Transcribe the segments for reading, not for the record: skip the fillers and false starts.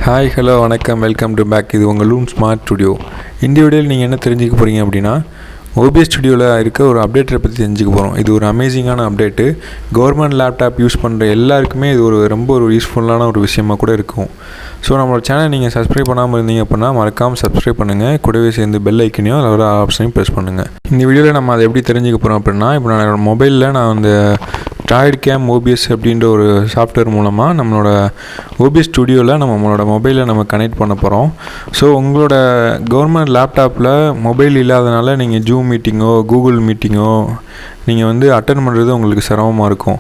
Hi hello வணக்கம் welcome to back. இது உங்கள் லூன் ஸ்மார்ட் ஸ்டுடியோ. இந்த வீடியோவில் நீங்கள் என்ன தெரிஞ்சுக்க போகிறீங்க அப்படின்னா, OBS ஸ்டுடியோவில் இருக்க ஒரு அப்டேட்டை பற்றி தெரிஞ்சுக்க போகிறோம். இது ஒரு அமேசிங்கான அப்டேட்டு. கவர்மெண்ட் லேப்டாப் யூஸ் பண்ணுற எல்லாருக்குமே இது ரொம்ப யூஸ்ஃபுல்லான ஒரு விஷயமாக கூட இருக்கும். ஸோ நம்மளோட சேனல் நீங்கள் சப்ஸ்கிரைப் பண்ணாமல் இருந்தீங்க அப்படின்னா மறக்காமல் சப்ஸ்கிரைப் பண்ணுங்கள். கூடவே சேர்ந்து பெல் ஐக்கனையும் அதில் ஒரு ஆப்ஷனையும் ப்ரெஸ் பண்ணுங்கள். இந்த வீடியோவில் நம்ம அதை எப்படி தெரிஞ்சுக்க போகிறோம் அப்படின்னா, இப்போ நான் மொபைலில் அந்த DroidCam OBS அப்படின்ற ஒரு சாஃப்ட்வேர் மூலமாக நம்மளோட OBS ஸ்டுடியோவில் நம்மளோட மொபைலை நம்ம கனெக்ட் பண்ண போகிறோம். ஸோ உங்களோட கவர்மெண்ட் லேப்டாப்பில் மொபைல் இல்லாதனால நீங்கள் ஜூம் மீட்டிங்கோ கூகுள் மீட்டிங்கோ நீங்கள் அட்டன் பண்ணுறது உங்களுக்கு சிரமமாக இருக்கும்.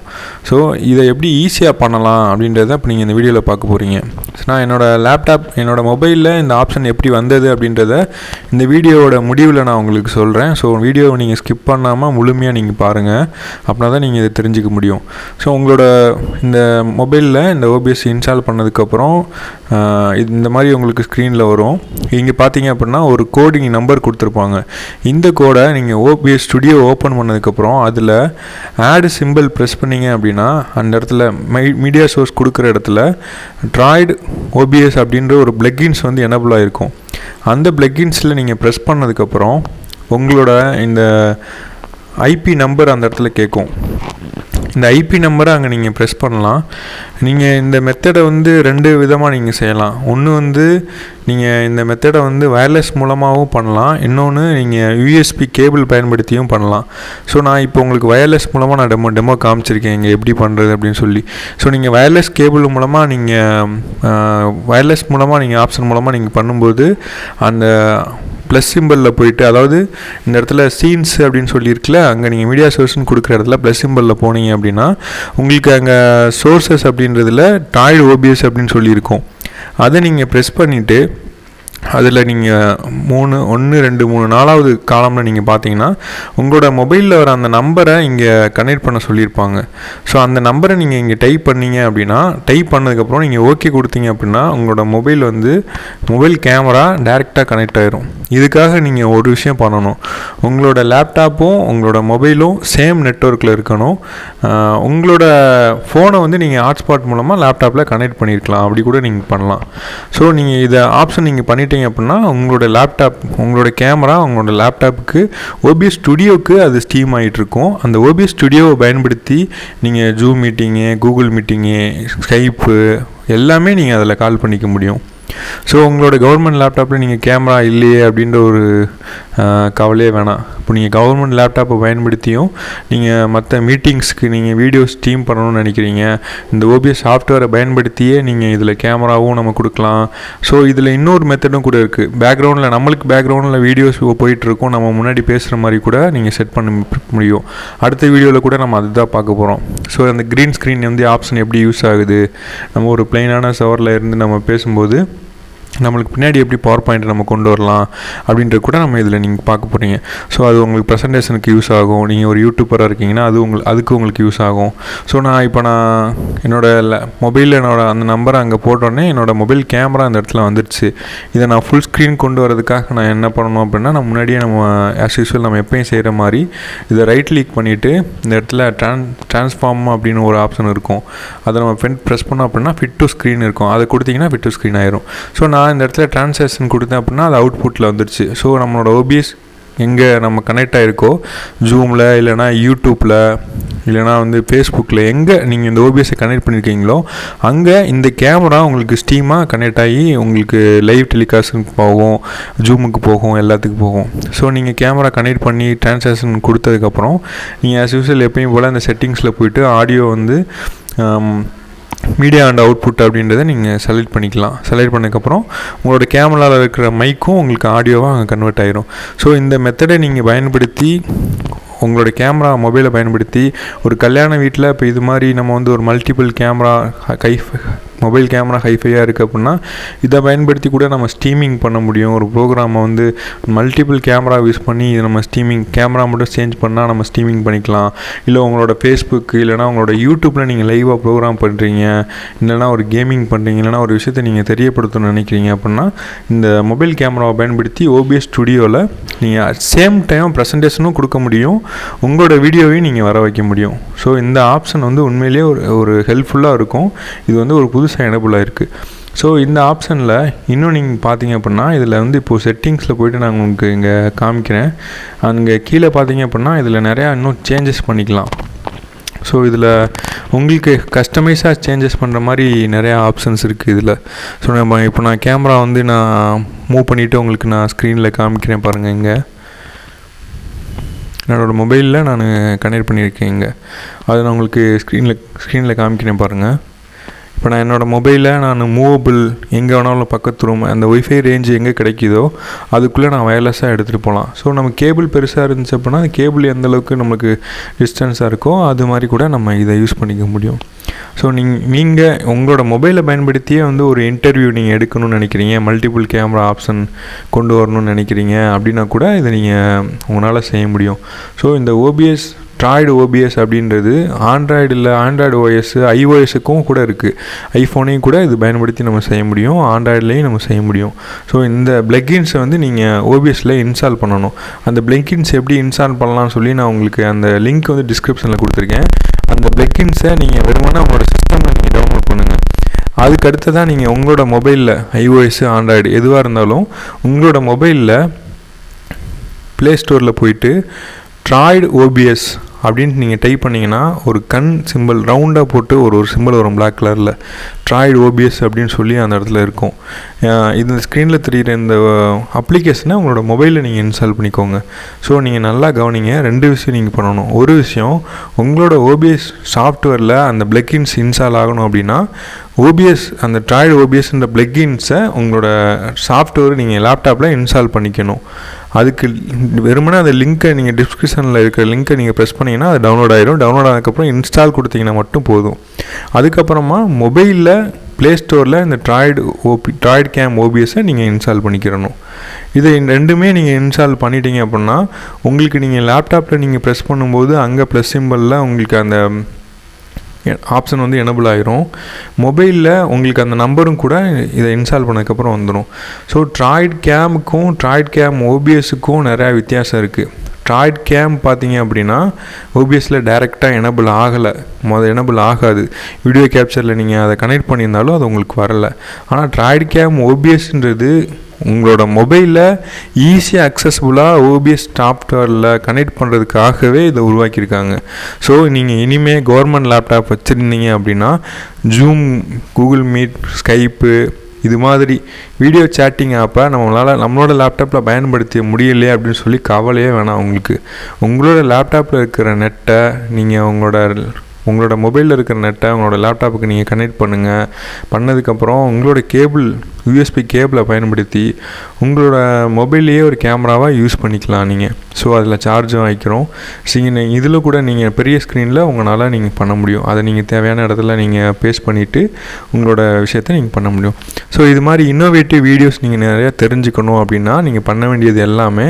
ஸோ இதை எப்படி ஈஸியாக பண்ணலாம் அப்படின்றத இப்போ நீங்கள் இந்த வீடியோவில் பார்க்க போகிறீங்க. நான் என்னோடய மொபைலில் இந்த ஆப்ஷன் எப்படி வந்தது அப்படின்றத இந்த வீடியோவோட முடிவில் நான் உங்களுக்கு சொல்கிறேன். ஸோ வீடியோவை நீங்கள் ஸ்கிப் பண்ணாமல் முழுமையாக நீங்கள் பாருங்கள். அப்படின்னா தான் நீங்கள் இதை தெரிஞ்சுக்க முடியும். ஸோ உங்களோட இந்த மொபைலில் இந்த OBS இன்ஸ்டால் பண்ணதுக்கப்புறம் இந்த மாதிரி உங்களுக்கு ஸ்க்ரீனில் வரும். இங்கே பார்த்தீங்க அப்படின்னா ஒரு கோடிங் நம்பர் கொடுத்துருப்பாங்க. இந்த கோடை நீங்கள் OBS ஸ்டுடியோ ஓப்பன் பண்ணதுக்கப்புறம் அதில் ஆட் சிம்பிள் ப்ரெஸ் பண்ணிங்க அப்படின்னா அந்த இடத்துல மீடியா சோர்ஸ் கொடுக்குற இடத்துல Droid OBS அப்படின்ற ஒரு பிளக்கின்ஸ் எனபிள் ஆகிருக்கும். அந்த பிளக்கின்ஸில் நீங்கள் ப்ரெஸ் பண்ணதுக்கப்புறம் உங்களோட இந்த IP நம்பர் அந்த இடத்துல கேட்கும். இந்த IP நம்பரை அங்கே நீங்கள் ப்ரெஸ் பண்ணலாம். நீங்கள் இந்த மெத்தடை ரெண்டு விதமாக நீங்கள் செய்யலாம். ஒன்று நீங்கள் இந்த மெத்தடை வயர்லெஸ் மூலமாகவும் பண்ணலாம். இன்னொன்று நீங்கள் USB கேபிள் பயன்படுத்தியும் பண்ணலாம். ஸோ நான் இப்போ உங்களுக்கு வயர்லெஸ் மூலமாக நான் டெமோ காமிச்சிருக்கேன் இங்கே எப்படி பண்ணுறது அப்படின்னு சொல்லி. ஸோ நீங்கள் வயர்லெஸ் கேபிள் மூலமாக நீங்கள் ஆப்ஷன் மூலமாக நீங்கள் பண்ணும்போது அந்த ப்ளஸ் சிம்பிளில் போயிட்டு, அதாவது இந்த இடத்துல சீன்ஸ் அப்படின்னு சொல்லியிருக்குல்ல, அங்கே நீங்கள் மீடியா சோர்ஸ்னு கொடுக்குற இடத்துல ப்ளஸ் சிம்பிளில் போனீங்க அப்படின்னா உங்களுக்கு அங்கே சோர்ஸஸ் அப்படின்றதில் Droid OBS அப்படின்னு சொல்லியிருக்கோம். அதை நீங்கள் ப்ரெஸ் பண்ணிவிட்டு அதில் நீங்கள் 1 2 3 4வது காலமில் நீங்கள் பார்த்தீங்கன்னா உங்களோட மொபைலில் வர அந்த நம்பரை இங்கே கனெக்ட் பண்ண சொல்லியிருப்பாங்க. ஸோ அந்த நம்பரை நீங்கள் இங்கே டைப் பண்ணீங்க அப்படின்னா, டைப் பண்ணதுக்கப்புறம் நீங்கள் ஓகே கொடுத்தீங்க அப்படின்னா உங்களோட மொபைல் கேமரா டைரெக்டாக கனெக்ட் ஆகிரும். இதுக்காக நீங்கள் ஒரு விஷயம் பண்ணணும். உங்களோட லேப்டாப்பும் உங்களோட மொபைலும் சேம் நெட்வொர்க்கில் இருக்கணும். உங்களோட ஃபோனை நீங்கள் ஹாட்ஸ்பாட் மூலமாக லேப்டாப்பில் கனெக்ட் பண்ணியிருக்கலாம். அப்படி கூட நீங்கள் பண்ணலாம். ஸோ நீங்கள் இதை ஆப்ஷன் நீங்கள் பண்ணிட்டீங்க அப்படின்னா உங்களோட கேமரா உங்களோட லேப்டாப்புக்கு OBS ஸ்டுடியோவுக்கு அது ஸ்டீம் ஆகிட்டுருக்கும். அந்த OBS ஸ்டுடியோவை பயன்படுத்தி நீங்கள் ஜூம் மீட்டிங்கு, கூகுள் மீட்டிங்கு, ஸ்கைப்பு எல்லாமே நீங்கள் அதில் கால் பண்ணிக்க முடியும். ஸோ உங்களோட கவர்மெண்ட் லேப்டாப்பில் நீங்கள் கேமரா இல்லையே அப்படின்ற ஒரு கவலையே வேணாம். இப்போ நீங்கள் கவர்மெண்ட் லேப்டாப்பை பயன்படுத்தியும் நீங்கள் மற்ற மீட்டிங்ஸ்க்கு நீங்கள் வீடியோ ஸ்ட்ரீம் பண்ணணும்னு நினைக்கிறீங்க, இந்த OBS சாஃப்ட்வேரை பயன்படுத்தியே நீங்கள் இதில் கேமராவும் நம்ம கொடுக்கலாம். ஸோ இதில் இன்னொரு மெத்தடும் கூட இருக்குது. பேக்ரவுண்டில் வீடியோஸ் போயிட்டுருக்கும், நம்ம முன்னாடி பேசுகிற மாதிரி கூட நீங்கள் செட் பண்ண முடியும். அடுத்த வீடியோவில் கூட நம்ம அதுதான் பார்க்க போகிறோம். ஸோ அந்த க்ரீன் ஸ்க்ரீன் ஆப்ஷன் எப்படி யூஸ் ஆகுது, நம்ம ஒரு பிளைனான சவரில் இருந்து நம்ம பேசும்போது நம்மளுக்கு பின்னாடி எப்படி பவர் பாயிண்ட் நம்ம கொண்டு வரலாம் அப்படின்றது கூட நம்ம இதில் நீங்கள் பார்க்க போகிறீங்க. ஸோ அது உங்களுக்கு ப்ரெசன்டேஷனுக்கு யூஸ் ஆகும். நீங்கள் ஒரு யூடியூபராக இருக்கீங்கன்னா அதுக்கு உங்களுக்கு யூஸ் ஆகும். ஸோ நான் என்னோடய மொபைலில் அந்த நம்பரை அங்கே போட்டோடனே என்னோடய மொபைல் கேமரா அந்த இடத்துல வந்துடுச்சு. இதை நான் ஃபுல் ஸ்க்ரீன் கொண்டு வரதுக்காக நான் என்ன பண்ணணும் அப்படின்னா, நான் முன்னாடியே ஆஸ் யூஸ்வல் நம்ம எப்பயும் செய்கிற மாதிரி இதை ரைட் கிளிக் பண்ணிவிட்டு இந்த இடத்துல ட்ரான்ஸ்ஃபார்ம் அப்படின்னு ஒரு ஆப்ஷன் இருக்கும். அதை நம்ம ப்ரெஸ் பண்ணோம் அப்படின்னா ஃபிட் டு ஸ்க்ரீன் இருக்கும். அதை கொடுத்தீங்கன்னா ஃபிட் டு ஸ்க்ரீன் ஆயிரும். ஸோ நான் இந்த இடத்துல ட்ரான்சாக்ஷன் கொடுத்தேன் அப்படின்னா அது அவுட்புட்டில் வந்துடுச்சு. ஸோ நம்மளோட OBS எங்கே நம்ம கனெக்ட் ஆகிருக்கோ, ஜூமில் இல்லைனா யூடியூப்பில் இல்லைனா ஃபேஸ்புக்கில் எங்கே நீங்கள் இந்த OBSஐ கனெக்ட் பண்ணியிருக்கீங்களோ அங்கே இந்த கேமரா உங்களுக்கு ஸ்டீமாக கனெக்ட் ஆகி உங்களுக்கு லைவ் டெலிகாஸ்ட்டுக்கு போகும், ஜூமுக்கு போகும், எல்லாத்துக்கும் போகும். ஸோ நீங்கள் கேமரா கனெக்ட் பண்ணி ட்ரான்சாக்ஷன் கொடுத்ததுக்கப்புறம் நீங்கள் ஆஸ் யூஸ்வல் எப்பயும் போல் அந்த செட்டிங்ஸில் போய்ட்டு ஆடியோ மீடியா அண்ட் அவுட்புட் அப்படின்றத நீங்கள் செலக்ட் பண்ணிக்கலாம். செலக்ட் பண்ணதுக்கப்புறம் உங்களோட கேமராவில் இருக்கிற மைக்கும் உங்களுக்கு ஆடியோவாக அங்கே கன்வெர்ட் ஆகிரும். ஸோ இந்த மெத்தடை நீங்கள் பயன்படுத்தி உங்களோட கேமரா மொபைலை பயன்படுத்தி ஒரு கல்யாண வீட்டில் இப்போ இது மாதிரி நம்ம ஒரு மல்டிபிள் கேமரா மொபைல் கேமரா ஹைஃபையாக இருக்குது அப்படின்னா இதை பயன்படுத்தி கூட நம்ம ஸ்ட்ரீமிங் பண்ண முடியும். ஒரு ப்ரோக்ராமை மல்டிபிள் கேமரா யூஸ் பண்ணி இது நம்ம கேமரா மட்டும் சேஞ்ச் பண்ணால் நம்ம ஸ்ட்ரீமிங் பண்ணிக்கலாம். இல்லை உங்களோட ஃபேஸ்புக்கு இல்லைனா உங்களோட யூடியூப்பில் நீங்கள் லைவாக ப்ரோக்ராம் பண்ணுறீங்க, இல்லைனா ஒரு கேமிங் பண்ணுறீங்க, இல்லைனா ஒரு விஷயத்தை நீங்கள் தெரியப்படுத்தணும்னு நினைக்கிறீங்க அப்படின்னா இந்த மொபைல் கேமராவை பயன்படுத்தி OBS ஸ்டுடியோவில் நீங்கள் சேம் டைம் ப்ரெசன்டேஷனும் கொடுக்க முடியும், உங்களோட வீடியோவையும் நீங்கள் வர வைக்க முடியும். ஸோ இந்த ஆப்ஷன் உண்மையிலேயே ஒரு ஹெல்ப்ஃபுல்லாக இருக்கும். இது ஒரு புதுசாக எனபிள் ஆகிருக்கு. ஸோ இந்த ஆப்ஷனில் இன்னும் நீங்கள் பார்த்தீங்க அப்படின்னா இதில் வந்து இப்போது செட்டிங்ஸில் போய்ட்டு நான் உங்களுக்கு இங்கே காமிக்கிறேன். அங்கே கீழே பார்த்தீங்க அப்படின்னா இதில் நிறையா இன்னும் சேஞ்சஸ் பண்ணிக்கலாம். ஸோ இதில் உங்களுக்கு கஸ்டமைஸாக சேஞ்சஸ் பண்ணுற மாதிரி நிறையா ஆப்ஷன்ஸ் இருக்குது இதில். ஸோ நம்ம இப்போ நான் கேமரா வந்து நான் மூவ் பண்ணிவிட்டு உங்களுக்கு நான் ஸ்க்ரீனில் காமிக்கிறேன் பாருங்கள். இங்கே என்னோடய மொபைலில் நான் கனெக்ட் பண்ணியிருக்கேன். இங்கே அதை நான் உங்களுக்கு ஸ்க்ரீனில் காமிக்கிறேன் பாருங்கள். இப்போ நான் என்னோடய மொபைலில் நான் மூவபிள் எங்கே வேணாலும் பக்கத்து ரூம் அந்த ஒய்ஃபை ரேஞ்சு எங்கே கிடைக்குதோ அதுக்குள்ளே நான் வயர்லெஸ்ஸாக எடுத்துகிட்டு போகலாம். ஸோ நம்ம கேபிள் பெருசாக இருந்துச்சு அப்படின்னா அந்த கேபிள் எந்தளவுக்கு நம்மளுக்கு டிஸ்டன்ஸாக இருக்கோ அது மாதிரி கூட நம்ம இதை யூஸ் பண்ணிக்க முடியும். ஸோ நீங்கள் உங்களோட மொபைலை பயன்படுத்தியே வந்து ஒரு இன்டர்வியூ நீங்கள் எடுக்கணும்னு நினைக்கிறீங்க, மல்டிபிள் கேமரா ஆப்ஷன் கொண்டு வரணும்னு நினைக்கிறீங்க அப்படின்னா கூட இதை நீங்கள் உங்களால் செய்ய முடியும். ஸோ இந்த Droid OBS அப்படின்றது ஆண்ட்ராய்டில் ஆண்ட்ராய்டு ஓஎஸ் iOSக்கும் கூட இருக்குது. ஐஃபோனையும் கூட இது பயன்படுத்தி நம்ம செய்ய முடியும், ஆண்ட்ராய்ட்லேயும் நம்ம செய்ய முடியும். ஸோ இந்த பிளக்கின்ஸை வந்து நீங்கள் ஓபிஎஸில் இன்ஸ்டால் பண்ணணும். அந்த பிளக்கின்ஸ் எப்படி இன்ஸ்டால் பண்ணலாம்னு சொல்லி நான் உங்களுக்கு அந்த லிங்க் வந்து டிஸ்கிரிப்ஷனில் கொடுத்துருக்கேன். அந்த பிளக்கின்ஸை நீங்கள் வெறுமனே உங்களோட சிஸ்டமில் நீங்கள் டவுன்லோட் பண்ணுங்கள். அதுக்கு அடுத்து தான் நீங்கள் உங்களோட மொபைலில் iOS ஆண்ட்ராய்டு எதுவாக இருந்தாலும் உங்களோட மொபைலில் ப்ளே ஸ்டோரில் போயிட்டு Droid OBS அப்படின்ட்டு நீங்கள் டைப் பண்ணிங்கன்னா ஒரு கண் சிம்பிள் ரவுண்டாக போட்டு ஒரு சிம்பிள் வரும் பிளாக் கலரில் Droid OBS அப்படின்னு சொல்லி அந்த இடத்துல இருக்கும். இந்த ஸ்க்ரீனில் தெரிகிற இந்த அப்ளிகேஷனை உங்களோட மொபைலில் நீங்கள் இன்ஸ்டால் பண்ணிக்கோங்க. ஸோ நீங்கள் நல்லா கவனிங்க, 2 விஷயம் நீங்கள் பண்ணணும். ஒரு விஷயம், உங்களோட OBS சாஃப்ட்வேரில் அந்த பிளக்கின்ஸ் இன்ஸ்டால் ஆகணும் அப்படின்னா OBS அந்த Droid OBSன்ற பிளக்கின்ஸை உங்களோட சாஃப்ட்வேர் நீங்கள் லேப்டாப்பில் இன்ஸ்டால் பண்ணிக்கணும். அதுக்கு வெறுமனே அந்த லிங்க்கை நீங்கள் டிஸ்கிரிப்ஷனில் இருக்கிற லிங்க்கை நீங்கள் ப்ரெஸ் பண்ணிங்கன்னா அது டவுன்லோட் ஆகிடும். டவுன்லோட் ஆனதுக்கப்புறம் இன்ஸ்டால் கொடுத்தீங்கன்னா மட்டும் போதும். அதுக்கப்புறமா மொபைலில் ப்ளே ஸ்டோரில் இந்த DroidCam OBSஐ நீங்கள் இன்ஸ்டால் பண்ணிக்கிறணும். இதை ரெண்டுமே நீங்கள் இன்ஸ்டால் பண்ணிட்டீங்க அப்படின்னா உங்களுக்கு நீங்கள் லேப்டாப்பில் நீங்கள் ப்ரெஸ் பண்ணும்போது அங்கே ப்ளஸ் சிம்பிளில் உங்களுக்கு அந்த ஆப்ஷன் வந்து எனபிள் ஆகிரும். மொபைலில் உங்களுக்கு அந்த நம்பரும் கூட இதை இன்ஸ்டால் பண்ணதுக்கப்புறம் வந்துடும். ஸோ DroidCamக்கும் DroidCam OBSக்கும் நிறையா வித்தியாசம் இருக்குது. DroidCam பார்த்தீங்க அப்படின்னா ஓபிஎஸில் டைரெக்டாக எனபிள் ஆகாது. வீடியோ கேப்சரில் நீங்கள் அதை கனெக்ட் பண்ணியிருந்தாலும் அது உங்களுக்கு வரலை. ஆனால் DroidCam OBSன்றது உங்களோட மொபைலில் ஈஸியாக அக்சஸபுளாக ஓபிஎஸ் சாஃப்ட்வேரில் கனெக்ட் பண்ணுறதுக்காகவே இதை உருவாக்கியிருக்காங்க. ஸோ நீங்கள் இனிமேல் கவர்மெண்ட் லேப்டாப் வச்சுருந்தீங்க அப்படின்னா ஜூம், கூகுள் மீட், ஸ்கைப்பு இது மாதிரி வீடியோ சேட்டிங் ஆப்பை நம்மளோட லேப்டாப்பில் பயன்படுத்த முடியலையே அப்படின்னு சொல்லி கவலையே வேணாம். உங்களோட லேப்டாப்பில் இருக்கிற நெட்டை நீங்கள் உங்களோட மொபைலில் இருக்கிற நெட்டை உங்களோட லேப்டாப்புக்கு நீங்கள் கனெக்ட் பண்ணதுக்கப்புறம் உங்களோட USB கேபிளை பயன்படுத்தி உங்களோட மொபைல்லையே ஒரு கேமராவாக யூஸ் பண்ணிக்கலாம் நீங்கள். ஸோ அதில் சார்ஜும் வைக்கிறோம். இதில் கூட நீங்கள் பெரிய ஸ்க்ரீனில் உங்களால் நீங்கள் பண்ண முடியும். அதை நீங்கள் தேவையான இடத்துல நீங்கள் பேஸ்ட் பண்ணிவிட்டு உங்களோட விஷயத்தை நீங்கள் பண்ண முடியும். ஸோ இது மாதிரி இன்னோவேட்டிவ் வீடியோஸ் நீங்கள் நிறையா தெரிஞ்சுக்கணும் அப்படின்னா நீங்கள் பண்ண வேண்டியது எல்லாமே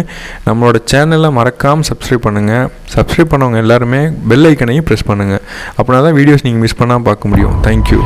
நம்மளோட சேனலில் மறக்காமல் சப்ஸ்கிரைப் பண்ணுங்கள். சப்ஸ்கிரைப் பண்ணவங்க எல்லாருமே பெல் ஐக்கனையும் ப்ரெஸ் பண்ணுங்கள். அப்படின்னா தான் வீடியோஸ் நீங்கள் மிஸ் பண்ணாமல் பார்க்க முடியும். தேங்க்யூ.